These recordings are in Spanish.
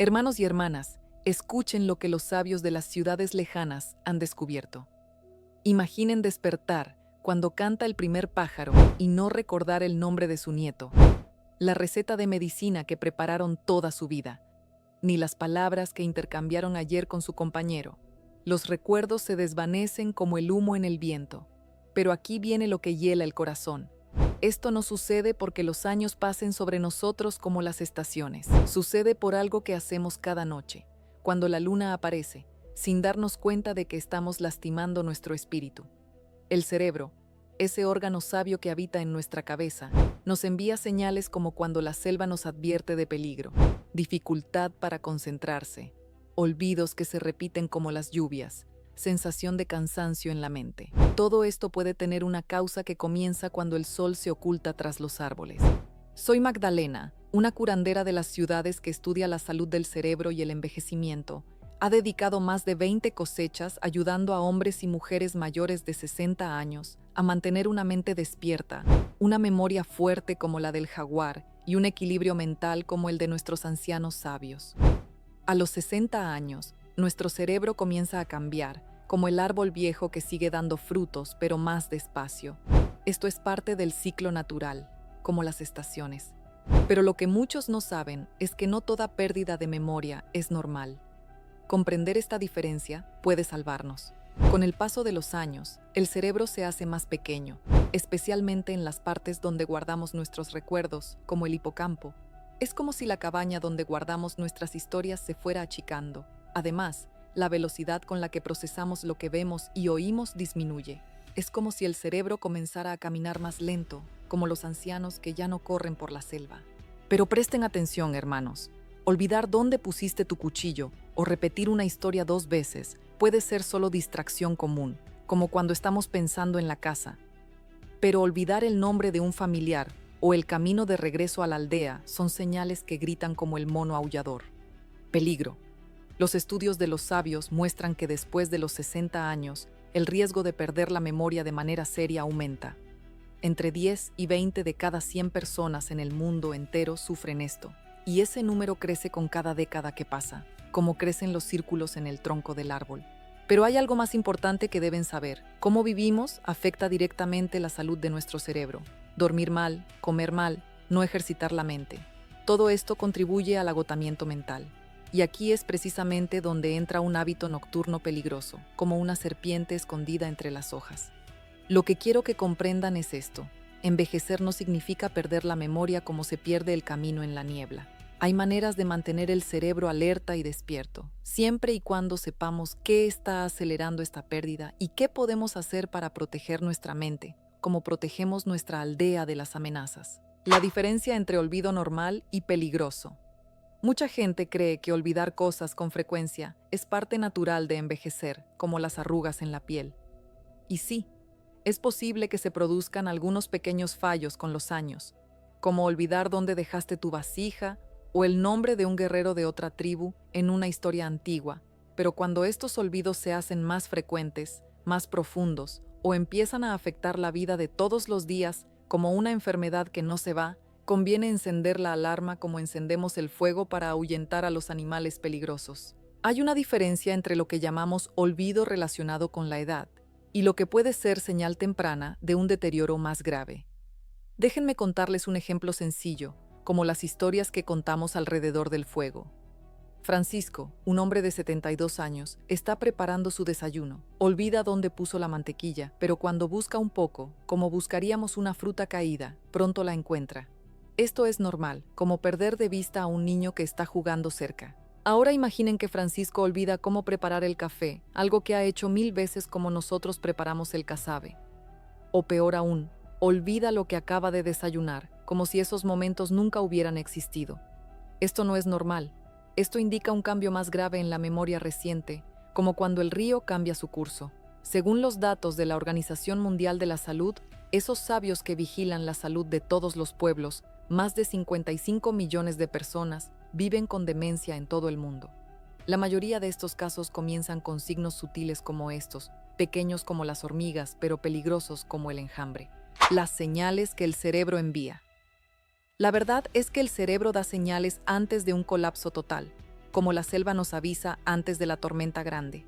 Hermanos y hermanas, escuchen lo que los sabios de las ciudades lejanas han descubierto. Imaginen despertar cuando canta el primer pájaro y no recordar el nombre de su nieto, la receta de medicina que prepararon toda su vida, ni las palabras que intercambiaron ayer con su compañero. Los recuerdos se desvanecen como el humo en el viento. Pero aquí viene lo que hiela el corazón. Esto no sucede porque los años pasen sobre nosotros como las estaciones. Sucede por algo que hacemos cada noche, cuando la luna aparece, sin darnos cuenta de que estamos lastimando nuestro espíritu. El cerebro, ese órgano sabio que habita en nuestra cabeza, nos envía señales como cuando la selva nos advierte de peligro, dificultad para concentrarse, olvidos que se repiten como las lluvias, sensación de cansancio en la mente. Todo esto puede tener una causa que comienza cuando el sol se oculta tras los árboles. Soy Magdalena, una curandera de las ciudades que estudia la salud del cerebro y el envejecimiento. Ha dedicado más de 20 cosechas ayudando a hombres y mujeres mayores de 60 años a mantener una mente despierta, una memoria fuerte como la del jaguar y un equilibrio mental como el de nuestros ancianos sabios. A los 60 años, nuestro cerebro comienza a cambiar, como el árbol viejo que sigue dando frutos, pero más despacio. Esto es parte del ciclo natural, como las estaciones. Pero lo que muchos no saben es que no toda pérdida de memoria es normal. Comprender esta diferencia puede salvarnos. Con el paso de los años, el cerebro se hace más pequeño, especialmente en las partes donde guardamos nuestros recuerdos, como el hipocampo. Es como si la cabaña donde guardamos nuestras historias se fuera achicando. Además, la velocidad con la que procesamos lo que vemos y oímos disminuye. Es como si el cerebro comenzara a caminar más lento, como los ancianos que ya no corren por la selva. Pero presten atención, hermanos. Olvidar dónde pusiste tu cuchillo o repetir una historia 2 veces puede ser solo distracción común, como cuando estamos pensando en la casa. Pero olvidar el nombre de un familiar o el camino de regreso a la aldea son señales que gritan como el mono aullador. Peligro. Los estudios de los sabios muestran que después de los 60 años, el riesgo de perder la memoria de manera seria aumenta. Entre 10 y 20 de cada 100 personas en el mundo entero sufren esto, y ese número crece con cada década que pasa, como crecen los círculos en el tronco del árbol. Pero hay algo más importante que deben saber. Cómo vivimos afecta directamente la salud de nuestro cerebro. Dormir mal, comer mal, no ejercitar la mente. Todo esto contribuye al agotamiento mental. Y aquí es precisamente donde entra un hábito nocturno peligroso, como una serpiente escondida entre las hojas. Lo que quiero que comprendan es esto. Envejecer no significa perder la memoria como se pierde el camino en la niebla. Hay maneras de mantener el cerebro alerta y despierto, siempre y cuando sepamos qué está acelerando esta pérdida y qué podemos hacer para proteger nuestra mente, como protegemos nuestra aldea de las amenazas. La diferencia entre olvido normal y peligroso. Mucha gente cree que olvidar cosas con frecuencia es parte natural de envejecer, como las arrugas en la piel. Y sí, es posible que se produzcan algunos pequeños fallos con los años, como olvidar dónde dejaste tu vasija o el nombre de un guerrero de otra tribu en una historia antigua, pero cuando estos olvidos se hacen más frecuentes, más profundos, o empiezan a afectar la vida de todos los días como una enfermedad que no se va, conviene encender la alarma como encendemos el fuego para ahuyentar a los animales peligrosos. Hay una diferencia entre lo que llamamos olvido relacionado con la edad y lo que puede ser señal temprana de un deterioro más grave. Déjenme contarles un ejemplo sencillo, como las historias que contamos alrededor del fuego. Francisco, un hombre de 72 años, está preparando su desayuno. Olvida dónde puso la mantequilla, pero cuando busca un poco, como buscaríamos una fruta caída, pronto la encuentra. Esto es normal, como perder de vista a un niño que está jugando cerca. Ahora imaginen que Francisco olvida cómo preparar el café, algo que ha hecho 1000 veces como nosotros preparamos el casabe. O peor aún, olvida lo que acaba de desayunar, como si esos momentos nunca hubieran existido. Esto no es normal. Esto indica un cambio más grave en la memoria reciente, como cuando el río cambia su curso. Según los datos de la Organización Mundial de la Salud, esos sabios que vigilan la salud de todos los pueblos, más de 55 millones de personas, viven con demencia en todo el mundo. La mayoría de estos casos comienzan con signos sutiles como estos, pequeños como las hormigas, pero peligrosos como el enjambre. Las señales que el cerebro envía. La verdad es que el cerebro da señales antes de un colapso total. como la selva nos avisa antes de la tormenta grande.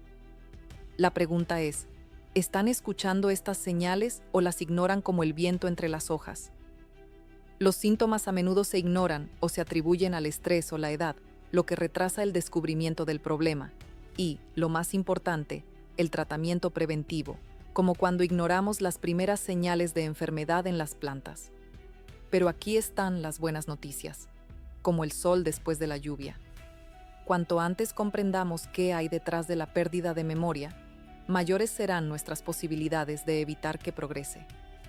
La pregunta es, ¿están escuchando estas señales o las ignoran como el viento entre las hojas? Los síntomas a menudo se ignoran o se atribuyen al estrés o la edad, lo que retrasa el descubrimiento del problema. Y, lo más importante, el tratamiento preventivo, como cuando ignoramos las primeras señales de enfermedad en las plantas. Pero aquí están las buenas noticias, como el sol después de la lluvia. Cuanto antes comprendamos qué hay detrás de la pérdida de memoria, mayores serán nuestras posibilidades de evitar que progrese,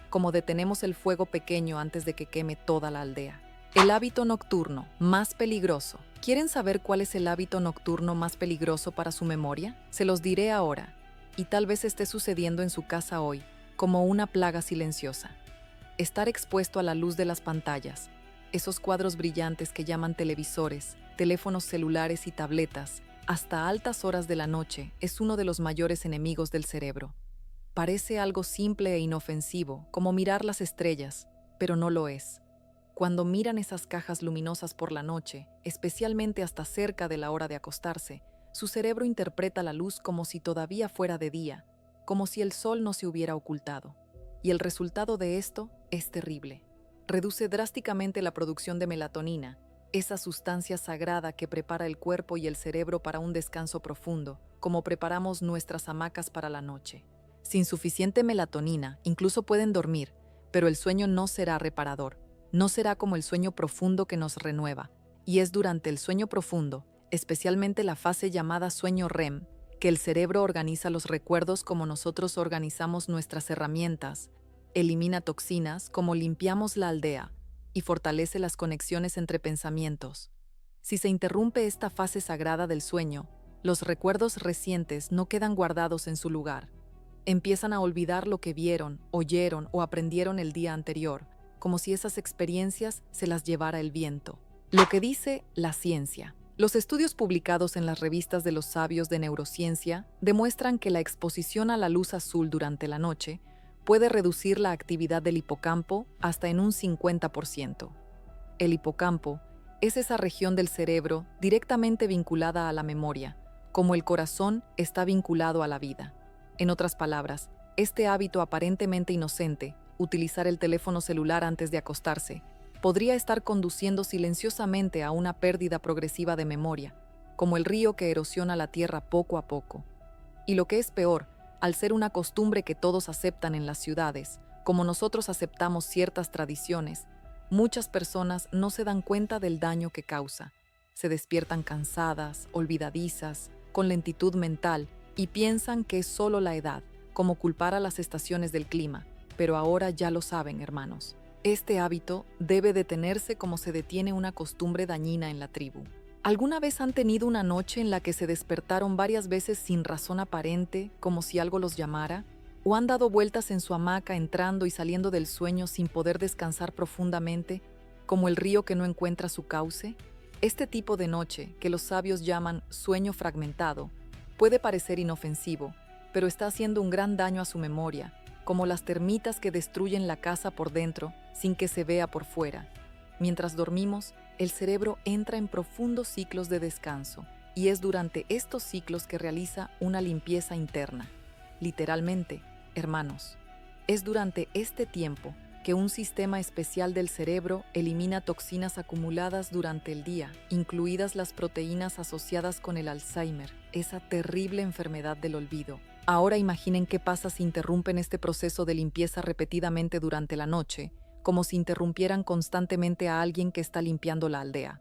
como detenemos el fuego pequeño antes de que queme toda la aldea. El hábito nocturno más peligroso. ¿Quieren saber cuál es el hábito nocturno más peligroso para su memoria? Se los diré ahora, y tal vez esté sucediendo en su casa hoy, como una plaga silenciosa. Estar expuesto a la luz de las pantallas, esos cuadros brillantes que llaman televisores, teléfonos celulares y tabletas, hasta altas horas de la noche, es uno de los mayores enemigos del cerebro. Parece algo simple e inofensivo, como mirar las estrellas, pero no lo es. Cuando miran esas cajas luminosas por la noche, especialmente hasta cerca de la hora de acostarse, su cerebro interpreta la luz como si todavía fuera de día, como si el sol no se hubiera ocultado. Y el resultado de esto es terrible. Reduce drásticamente la producción de melatonina, esa sustancia sagrada que prepara el cuerpo y el cerebro para un descanso profundo, como preparamos nuestras hamacas para la noche. Sin suficiente melatonina, incluso pueden dormir, pero el sueño no será reparador. No será como el sueño profundo que nos renueva, y es durante el sueño profundo, especialmente la fase llamada sueño REM, que el cerebro organiza los recuerdos como nosotros organizamos nuestras herramientas, elimina toxinas como limpiamos la aldea y fortalece las conexiones entre pensamientos. Si se interrumpe esta fase sagrada del sueño, los recuerdos recientes no quedan guardados en su lugar. Empiezan a olvidar lo que vieron, oyeron o aprendieron el día anterior, como si esas experiencias se las llevara el viento. Lo que dice la ciencia. Los estudios publicados en las revistas de los sabios de neurociencia demuestran que la exposición a la luz azul durante la noche puede reducir la actividad del hipocampo hasta en un 50%. El hipocampo es esa región del cerebro directamente vinculada a la memoria, como el corazón está vinculado a la vida. En otras palabras, este hábito aparentemente inocente, utilizar el teléfono celular antes de acostarse, podría estar conduciendo silenciosamente a una pérdida progresiva de memoria, como el río que erosiona la tierra poco a poco. Y lo que es peor, al ser una costumbre que todos aceptan en las ciudades, como nosotros aceptamos ciertas tradiciones, muchas personas no se dan cuenta del daño que causa. Se despiertan cansadas, olvidadizas, con lentitud mental y piensan que es solo la edad, como culpar a las estaciones del clima. Pero ahora ya lo saben, hermanos. Este hábito debe detenerse como se detiene una costumbre dañina en la tribu. ¿Alguna vez han tenido una noche en la que se despertaron varias veces sin razón aparente, como si algo los llamara? ¿O han dado vueltas en su hamaca entrando y saliendo del sueño sin poder descansar profundamente, como el río que no encuentra su cauce? Este tipo de noche, que los sabios llaman sueño fragmentado, puede parecer inofensivo, pero está haciendo un gran daño a su memoria, como las termitas que destruyen la casa por dentro sin que se vea por fuera. Mientras dormimos, el cerebro entra en profundos ciclos de descanso, y es durante estos ciclos que realiza una limpieza interna. Literalmente, hermanos, es durante este tiempo que un sistema especial del cerebro elimina toxinas acumuladas durante el día, incluidas las proteínas asociadas con el Alzheimer, esa terrible enfermedad del olvido. Ahora imaginen qué pasa si interrumpen este proceso de limpieza repetidamente durante la noche, como si interrumpieran constantemente a alguien que está limpiando la aldea.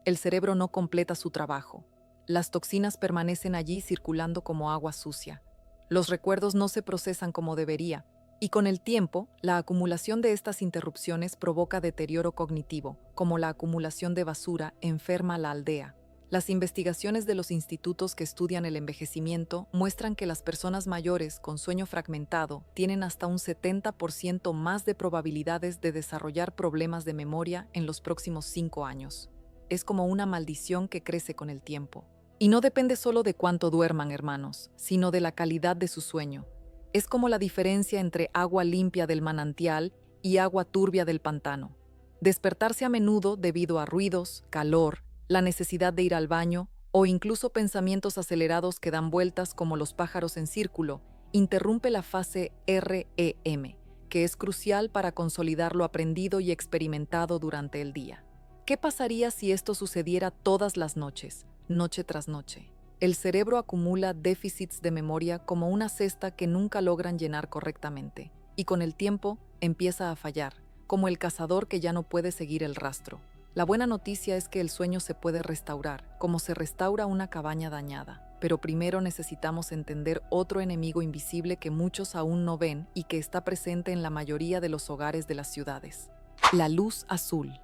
El cerebro no completa su trabajo. Las toxinas permanecen allí circulando como agua sucia. Los recuerdos no se procesan como debería, y con el tiempo, la acumulación de estas interrupciones provoca deterioro cognitivo, como la acumulación de basura enferma a la aldea. Las investigaciones de los institutos que estudian el envejecimiento muestran que las personas mayores con sueño fragmentado tienen hasta un 70% más de probabilidades de desarrollar problemas de memoria en los próximos 5 años. Es como una maldición que crece con el tiempo. Y no depende solo de cuánto duerman, hermanos, sino de la calidad de su sueño. Es como la diferencia entre agua limpia del manantial y agua turbia del pantano. Despertarse a menudo debido a ruidos, calor, la necesidad de ir al baño o incluso pensamientos acelerados que dan vueltas como los pájaros en círculo, interrumpe la fase REM, que es crucial para consolidar lo aprendido y experimentado durante el día. ¿Qué pasaría si esto sucediera todas las noches, noche tras noche? El cerebro acumula déficits de memoria como una cesta que nunca logran llenar correctamente, y con el tiempo empieza a fallar, como el cazador que ya no puede seguir el rastro. La buena noticia es que el sueño se puede restaurar, como se restaura una cabaña dañada. Pero primero necesitamos entender otro enemigo invisible que muchos aún no ven y que está presente en la mayoría de los hogares de las ciudades: la luz azul.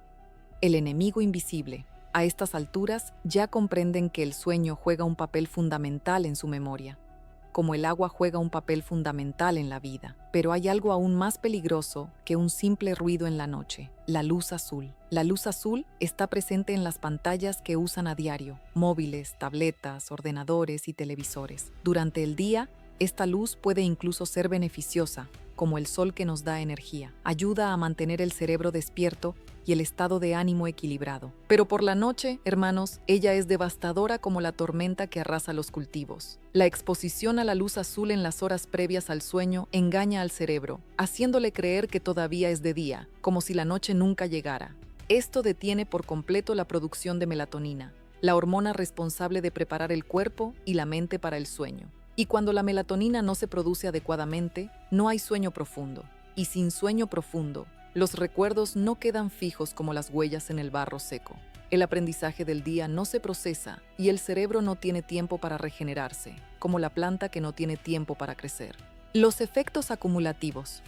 El enemigo invisible. A estas alturas ya comprenden que el sueño juega un papel fundamental en su memoria, como el agua juega un papel fundamental en la vida. Pero hay algo aún más peligroso que un simple ruido en la noche: la luz azul. La luz azul está presente en las pantallas que usan a diario: móviles, tabletas, ordenadores y televisores. Durante el día, esta luz puede incluso ser beneficiosa, como el sol que nos da energía. Ayuda a mantener el cerebro despierto y el estado de ánimo equilibrado. Pero por la noche, hermanos, ella es devastadora como la tormenta que arrasa los cultivos. La exposición a la luz azul en las horas previas al sueño engaña al cerebro, haciéndole creer que todavía es de día, como si la noche nunca llegara. Esto detiene por completo la producción de melatonina, la hormona responsable de preparar el cuerpo y la mente para el sueño. Y cuando la melatonina no se produce adecuadamente, no hay sueño profundo. Y sin sueño profundo, los recuerdos no quedan fijos como las huellas en el barro seco. El aprendizaje del día no se procesa y el cerebro no tiene tiempo para regenerarse, como la planta que no tiene tiempo para crecer. Los efectos acumulativos.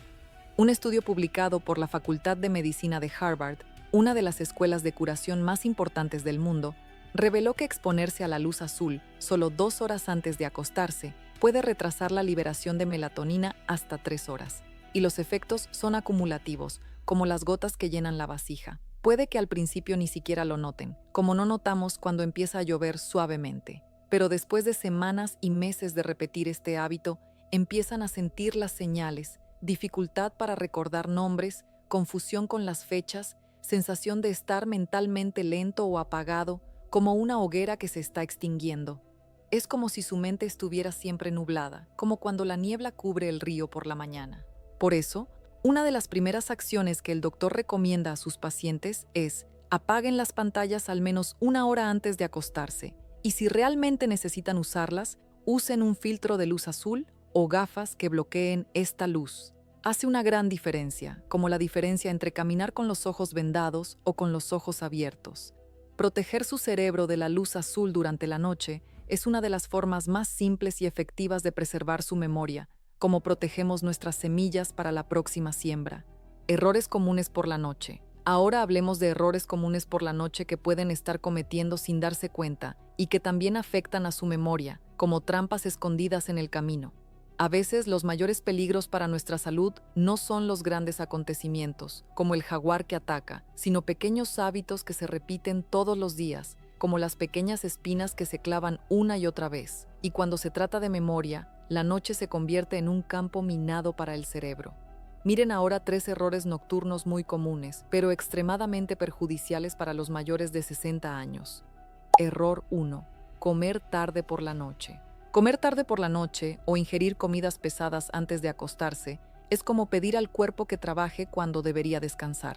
Un estudio publicado por la Facultad de Medicina de Harvard, una de las escuelas de curación más importantes del mundo, reveló que exponerse a la luz azul solo 2 horas antes de acostarse puede retrasar la liberación de melatonina hasta 3 horas. Y los efectos son acumulativos, como las gotas que llenan la vasija. Puede que al principio ni siquiera lo noten, como no notamos cuando empieza a llover suavemente. Pero después de semanas y meses de repetir este hábito, empiezan a sentir las señales: dificultad para recordar nombres, confusión con las fechas, sensación de estar mentalmente lento o apagado, como una hoguera que se está extinguiendo. Es como si su mente estuviera siempre nublada, como cuando la niebla cubre el río por la mañana. Por eso, una de las primeras acciones que el doctor recomienda a sus pacientes es: apaguen las pantallas al menos 1 hora antes de acostarse, y si realmente necesitan usarlas, usen un filtro de luz azul o gafas que bloqueen esta luz. Hace una gran diferencia, como la diferencia entre caminar con los ojos vendados o con los ojos abiertos. Proteger su cerebro de la luz azul durante la noche es una de las formas más simples y efectivas de preservar su memoria, como protegemos nuestras semillas para la próxima siembra. Errores comunes por la noche. Ahora hablemos de errores comunes por la noche que pueden estar cometiendo sin darse cuenta y que también afectan a su memoria, como trampas escondidas en el camino. A veces los mayores peligros para nuestra salud no son los grandes acontecimientos, como el jaguar que ataca, sino pequeños hábitos que se repiten todos los días, como las pequeñas espinas que se clavan una y otra vez. Y cuando se trata de memoria, la noche se convierte en un campo minado para el cerebro. Miren ahora 3 errores nocturnos muy comunes, pero extremadamente perjudiciales para los mayores de 60 años. Error 1. Comer tarde por la noche. Comer tarde por la noche o ingerir comidas pesadas antes de acostarse es como pedir al cuerpo que trabaje cuando debería descansar.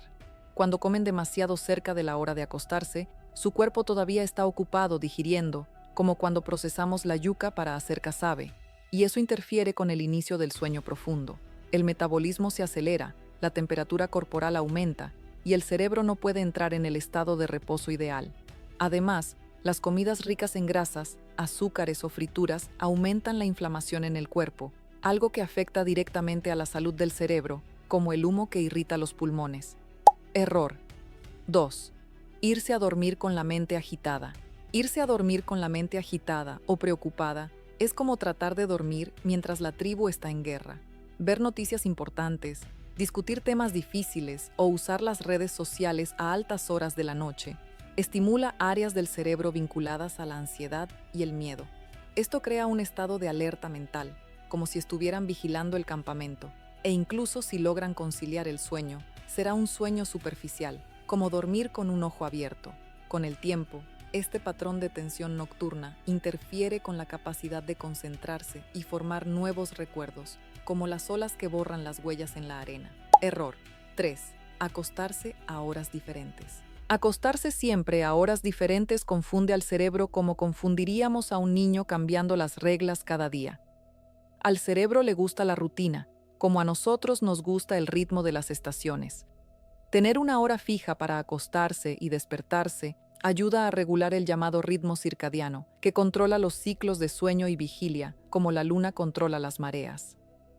Cuando comen demasiado cerca de la hora de acostarse, su cuerpo todavía está ocupado digiriendo, como cuando procesamos la yuca para hacer casabe, y eso interfiere con el inicio del sueño profundo. El metabolismo se acelera, la temperatura corporal aumenta, y el cerebro no puede entrar en el estado de reposo ideal. Además, las comidas ricas en grasas, azúcares o frituras aumentan la inflamación en el cuerpo, algo que afecta directamente a la salud del cerebro, como el humo que irrita los pulmones. Error 2. Irse a dormir con la mente agitada. Irse a dormir con la mente agitada o preocupada es como tratar de dormir mientras la tribu está en guerra. Ver noticias importantes, discutir temas difíciles o usar las redes sociales a altas horas de la noche estimula áreas del cerebro vinculadas a la ansiedad y el miedo. Esto crea un estado de alerta mental, como si estuvieran vigilando el campamento, e incluso si logran conciliar el sueño, será un sueño superficial, como dormir con un ojo abierto. Con el tiempo, Este patrón de tensión nocturna interfiere con la capacidad de concentrarse y formar nuevos recuerdos, como las olas que borran las huellas en la arena. Error 3. Acostarse a horas diferentes. Acostarse siempre a horas diferentes confunde al cerebro como confundiríamos a un niño cambiando las reglas cada día. Al cerebro le gusta la rutina, como a nosotros nos gusta el ritmo de las estaciones. Tener una hora fija para acostarse y despertarse ayuda a regular el llamado ritmo circadiano, que controla los ciclos de sueño y vigilia, como la luna controla las mareas.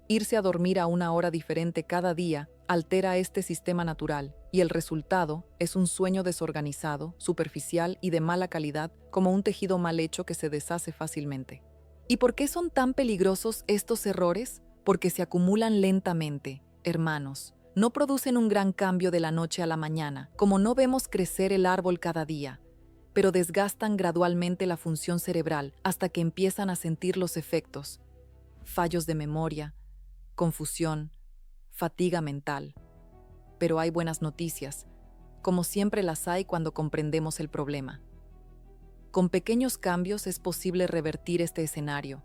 Irse a dormir a una hora diferente cada día altera este sistema natural, y el resultado es un sueño desorganizado, superficial y de mala calidad, como un tejido mal hecho que se deshace fácilmente. ¿Y por qué son tan peligrosos estos errores? Porque se acumulan lentamente, hermanos. No producen un gran cambio de la noche a la mañana, como no vemos crecer el árbol cada día, pero desgastan gradualmente la función cerebral hasta que empiezan a sentir los efectos. Fallos de memoria, confusión, fatiga mental. Pero hay buenas noticias, como siempre las hay cuando comprendemos el problema. Con pequeños cambios es posible revertir este escenario,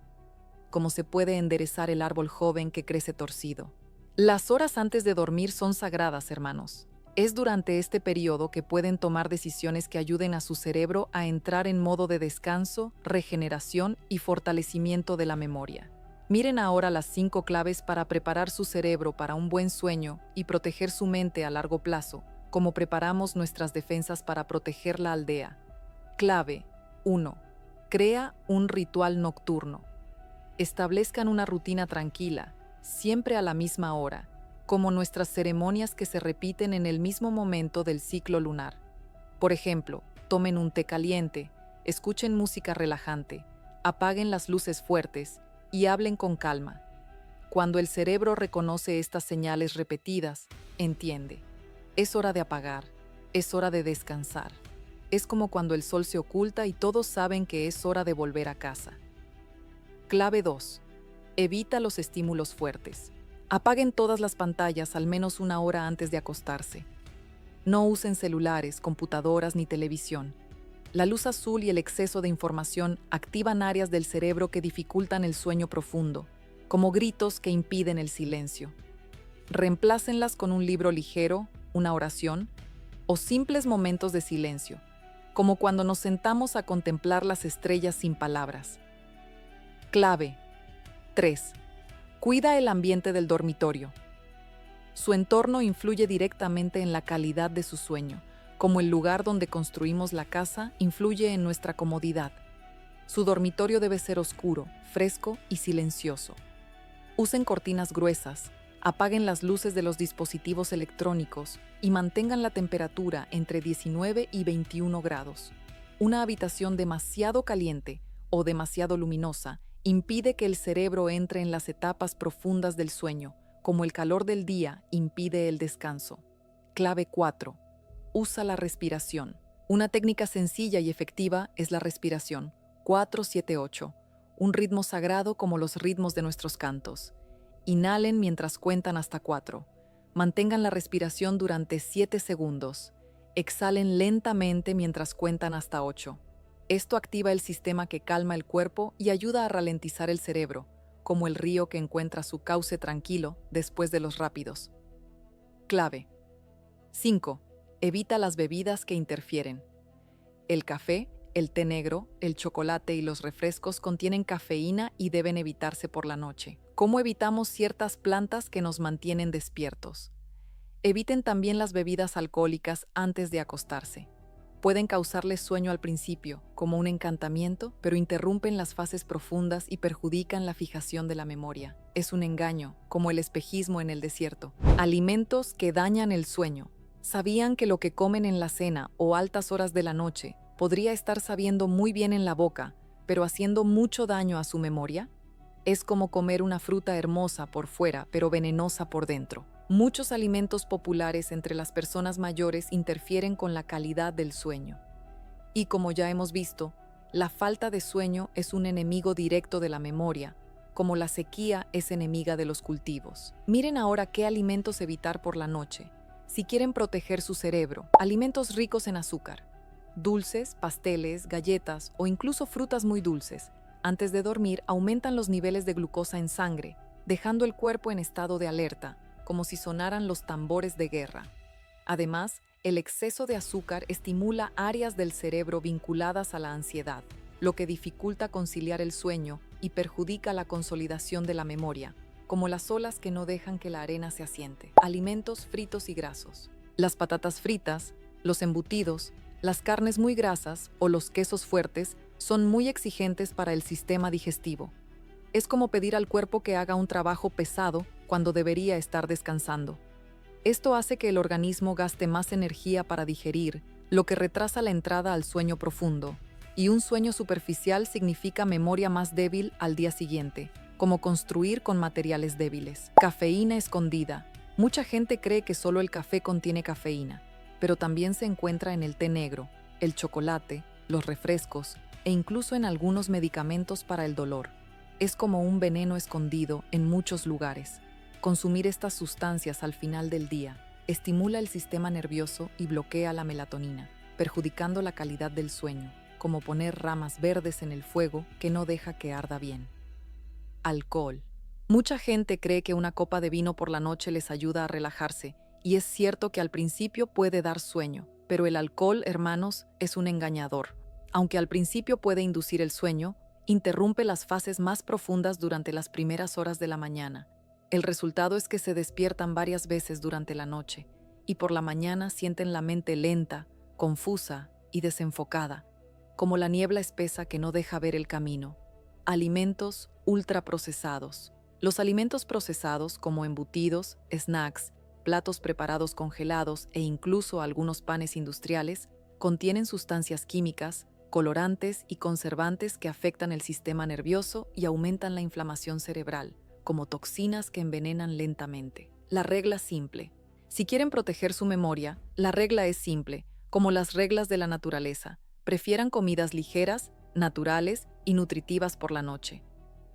como se puede enderezar el árbol joven que crece torcido. Las horas antes de dormir son sagradas, hermanos. Es durante este periodo que pueden tomar decisiones que ayuden a su cerebro a entrar en modo de descanso, regeneración y fortalecimiento de la memoria. Miren ahora las 5 claves para preparar su cerebro para un buen sueño y proteger su mente a largo plazo, como preparamos nuestras defensas para proteger la aldea. Clave 1. Crea un ritual nocturno. Establezcan una rutina tranquila, siempre a la misma hora, como nuestras ceremonias que se repiten en el mismo momento del ciclo lunar. Por ejemplo, tomen un té caliente, escuchen música relajante, apaguen las luces fuertes y hablen con calma. Cuando el cerebro reconoce estas señales repetidas, entiende. Es hora de apagar, es hora de descansar. Es como cuando el sol se oculta y todos saben que es hora de volver a casa. Clave 2. Evita los estímulos fuertes. Apaguen todas las pantallas al menos una hora antes de acostarse. No usen celulares, computadoras ni televisión. La luz azul y el exceso de información activan áreas del cerebro que dificultan el sueño profundo, como gritos que impiden el silencio. Reemplácenlas con un libro ligero, una oración, o simples momentos de silencio, como cuando nos sentamos a contemplar las estrellas sin palabras. Clave 3. Cuida el ambiente del dormitorio. Su entorno influye directamente en la calidad de su sueño, como el lugar donde construimos la casa influye en nuestra comodidad. Su dormitorio debe ser oscuro, fresco y silencioso. Usen cortinas gruesas, apaguen las luces de los dispositivos electrónicos y mantengan la temperatura entre 19 y 21 grados. Una habitación demasiado caliente o demasiado luminosa impide que el cerebro entre en las etapas profundas del sueño, como el calor del día impide el descanso. Clave 4. Usa la respiración. Una técnica sencilla y efectiva es la respiración. 4-7-8. Un ritmo sagrado como los ritmos de nuestros cantos. Inhalen mientras cuentan hasta 4. Mantengan la respiración durante 7 segundos. Exhalen lentamente mientras cuentan hasta 8. Esto activa el sistema que calma el cuerpo y ayuda a ralentizar el cerebro, como el río que encuentra su cauce tranquilo después de los rápidos. Clave 5. Evita las bebidas que interfieren. El café, el té negro, el chocolate y los refrescos contienen cafeína y deben evitarse por la noche. ¿Cómo evitamos ciertas plantas que nos mantienen despiertos? Eviten también las bebidas alcohólicas antes de acostarse. Pueden causarles sueño al principio, como un encantamiento, pero interrumpen las fases profundas y perjudican la fijación de la memoria. Es un engaño, como el espejismo en el desierto. Alimentos que dañan el sueño. ¿Sabían que lo que comen en la cena o altas horas de la noche podría estar sabiendo muy bien en la boca, pero haciendo mucho daño a su memoria? Es como comer una fruta hermosa por fuera, pero venenosa por dentro. Muchos alimentos populares entre las personas mayores interfieren con la calidad del sueño. Y como ya hemos visto, la falta de sueño es un enemigo directo de la memoria, como la sequía es enemiga de los cultivos. Miren ahora qué alimentos evitar por la noche. Si quieren proteger su cerebro, alimentos ricos en azúcar. Dulces, pasteles, galletas o incluso frutas muy dulces, antes de dormir aumentan los niveles de glucosa en sangre, dejando el cuerpo en estado de alerta, como si sonaran los tambores de guerra. Además, el exceso de azúcar estimula áreas del cerebro vinculadas a la ansiedad, lo que dificulta conciliar el sueño y perjudica la consolidación de la memoria, como las olas que no dejan que la arena se asiente. Alimentos fritos y grasos. Las patatas fritas, los embutidos, las carnes muy grasas o los quesos fuertes son muy exigentes para el sistema digestivo. Es como pedir al cuerpo que haga un trabajo pesado cuando debería estar descansando. Esto hace que el organismo gaste más energía para digerir, lo que retrasa la entrada al sueño profundo. Y un sueño superficial significa memoria más débil al día siguiente, como construir con materiales débiles. Cafeína escondida. Mucha gente cree que solo el café contiene cafeína, pero también se encuentra en el té negro, el chocolate, los refrescos e incluso en algunos medicamentos para el dolor. Es como un veneno escondido en muchos lugares. Consumir estas sustancias al final del día estimula el sistema nervioso y bloquea la melatonina, perjudicando la calidad del sueño, como poner ramas verdes en el fuego que no deja que arda bien. Alcohol. Mucha gente cree que una copa de vino por la noche les ayuda a relajarse, y es cierto que al principio puede dar sueño, pero el alcohol, hermanos, es un engañador. Aunque al principio puede inducir el sueño, interrumpe las fases más profundas durante las primeras horas de la mañana. El resultado es que se despiertan varias veces durante la noche, y por la mañana sienten la mente lenta, confusa y desenfocada, como la niebla espesa que no deja ver el camino. Alimentos ultraprocesados. Los alimentos procesados, como embutidos, snacks, platos preparados congelados e incluso algunos panes industriales, contienen sustancias químicas, colorantes y conservantes que afectan el sistema nervioso y aumentan la inflamación cerebral, como toxinas que envenenan lentamente. La regla simple. Si quieren proteger su memoria, la regla es simple, como las reglas de la naturaleza. Prefieran comidas ligeras, naturales y nutritivas por la noche.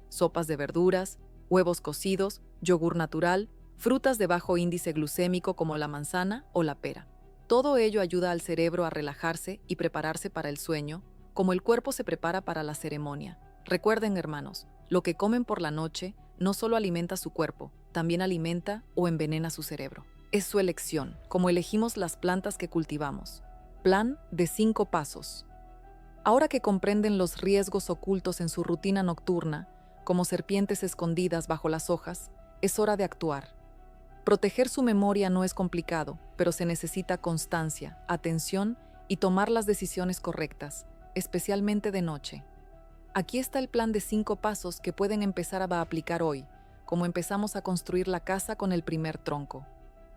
Sopas de verduras, huevos cocidos, yogur natural, frutas de bajo índice glucémico como la manzana o la pera. Todo ello ayuda al cerebro a relajarse y prepararse para el sueño, como el cuerpo se prepara para la ceremonia. Recuerden, hermanos, lo que comen por la noche no solo alimenta su cuerpo, también alimenta o envenena su cerebro. Es su elección, como elegimos las plantas que cultivamos. Plan de 5 pasos. Ahora que comprenden los riesgos ocultos en su rutina nocturna, como serpientes escondidas bajo las hojas, es hora de actuar. Proteger su memoria no es complicado, pero se necesita constancia, atención y tomar las decisiones correctas, especialmente de noche. Aquí está el plan de 5 pasos que pueden empezar a aplicar hoy, como empezamos a construir la casa con el primer tronco.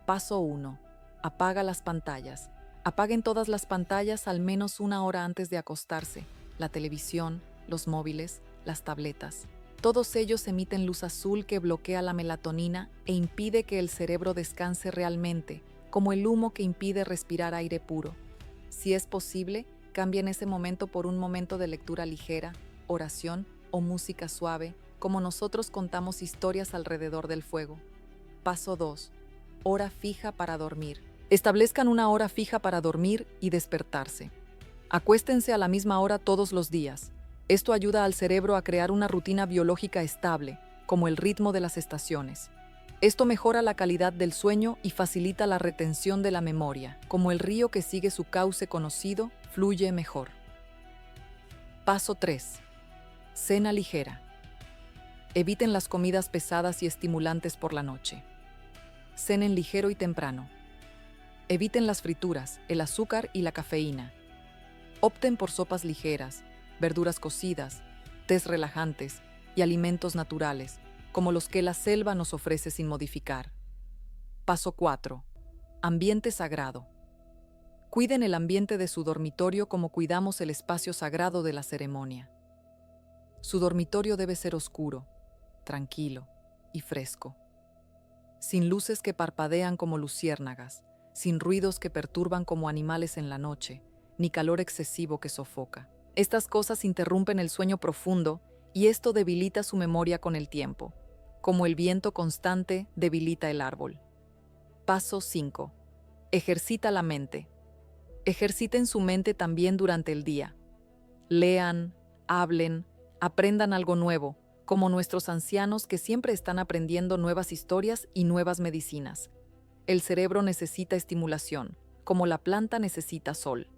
Paso 1. Apaga las pantallas. Apaguen todas las pantallas al menos 1 hora antes de acostarse. La televisión, los móviles, las tabletas. Todos ellos emiten luz azul que bloquea la melatonina e impide que el cerebro descanse realmente, como el humo que impide respirar aire puro. Si es posible, cambien ese momento por un momento de lectura ligera, oración o música suave, como nosotros contamos historias alrededor del fuego. Paso 2. Hora fija para dormir. Establezcan una hora fija para dormir y despertarse. Acuéstense a la misma hora todos los días. Esto ayuda al cerebro a crear una rutina biológica estable, como el ritmo de las estaciones. Esto mejora la calidad del sueño y facilita la retención de la memoria, como el río que sigue su cauce conocido, fluye mejor. Paso 3. Cena ligera. Eviten las comidas pesadas y estimulantes por la noche. Cenen ligero y temprano. Eviten las frituras, el azúcar y la cafeína. Opten por sopas ligeras, verduras cocidas, tés relajantes y alimentos naturales, como los que la selva nos ofrece sin modificar. Paso 4. Ambiente sagrado. Cuiden el ambiente de su dormitorio como cuidamos el espacio sagrado de la ceremonia. Su dormitorio debe ser oscuro, tranquilo y fresco, sin luces que parpadean como luciérnagas, sin ruidos que perturban como animales en la noche, ni calor excesivo que sofoca. Estas cosas interrumpen el sueño profundo y esto debilita su memoria con el tiempo, como el viento constante debilita el árbol. Paso 5. Ejercita la mente. Ejerciten su mente también durante el día. Lean, hablen, aprendan algo nuevo, como nuestros ancianos que siempre están aprendiendo nuevas historias y nuevas medicinas. El cerebro necesita estimulación, como la planta necesita sol.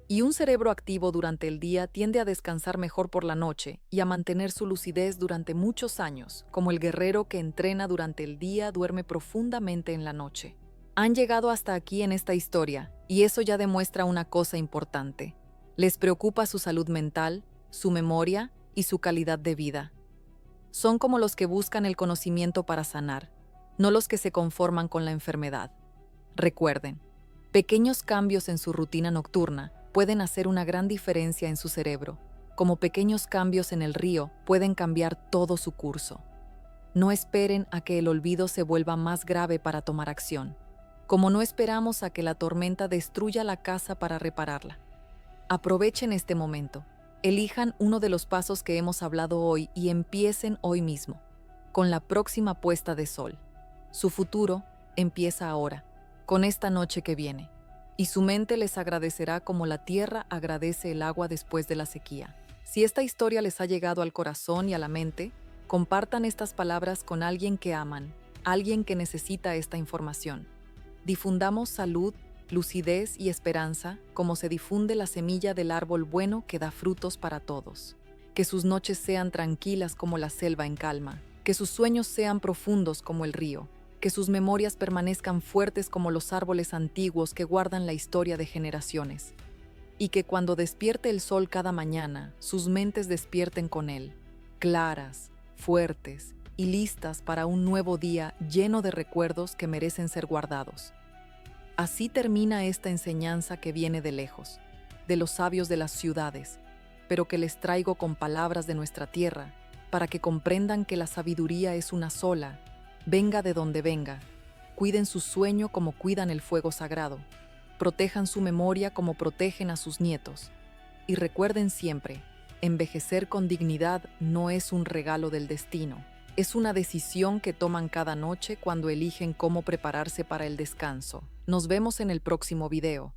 Y un cerebro activo durante el día tiende a descansar mejor por la noche y a mantener su lucidez durante muchos años, como el guerrero que entrena durante el día duerme profundamente en la noche. Han llegado hasta aquí en esta historia, y eso ya demuestra una cosa importante. Les preocupa su salud mental, su memoria y su calidad de vida. Son como los que buscan el conocimiento para sanar, no los que se conforman con la enfermedad. Recuerden, pequeños cambios en su rutina nocturna pueden hacer una gran diferencia en su cerebro, como pequeños cambios en el río pueden cambiar todo su curso. No esperen a que el olvido se vuelva más grave para tomar acción, como no esperamos a que la tormenta destruya la casa para repararla. Aprovechen este momento, elijan uno de los pasos que hemos hablado hoy y empiecen hoy mismo, con la próxima puesta de sol. Su futuro empieza ahora, con esta noche que viene, y su mente les agradecerá como la tierra agradece el agua después de la sequía. Si esta historia les ha llegado al corazón y a la mente, compartan estas palabras con alguien que aman, alguien que necesita esta información. Difundamos salud, lucidez y esperanza como se difunde la semilla del árbol bueno que da frutos para todos. Que sus noches sean tranquilas como la selva en calma, que sus sueños sean profundos como el río, que sus memorias permanezcan fuertes como los árboles antiguos que guardan la historia de generaciones, y que cuando despierte el sol cada mañana, sus mentes despierten con él, claras, fuertes y listas para un nuevo día lleno de recuerdos que merecen ser guardados. Así termina esta enseñanza que viene de lejos, de los sabios de las ciudades, pero que les traigo con palabras de nuestra tierra, para que comprendan que la sabiduría es una sola, venga de donde venga. Cuiden su sueño como cuidan el fuego sagrado, protejan su memoria como protegen a sus nietos, y recuerden siempre, envejecer con dignidad no es un regalo del destino, es una decisión que toman cada noche cuando eligen cómo prepararse para el descanso. Nos vemos en el próximo video.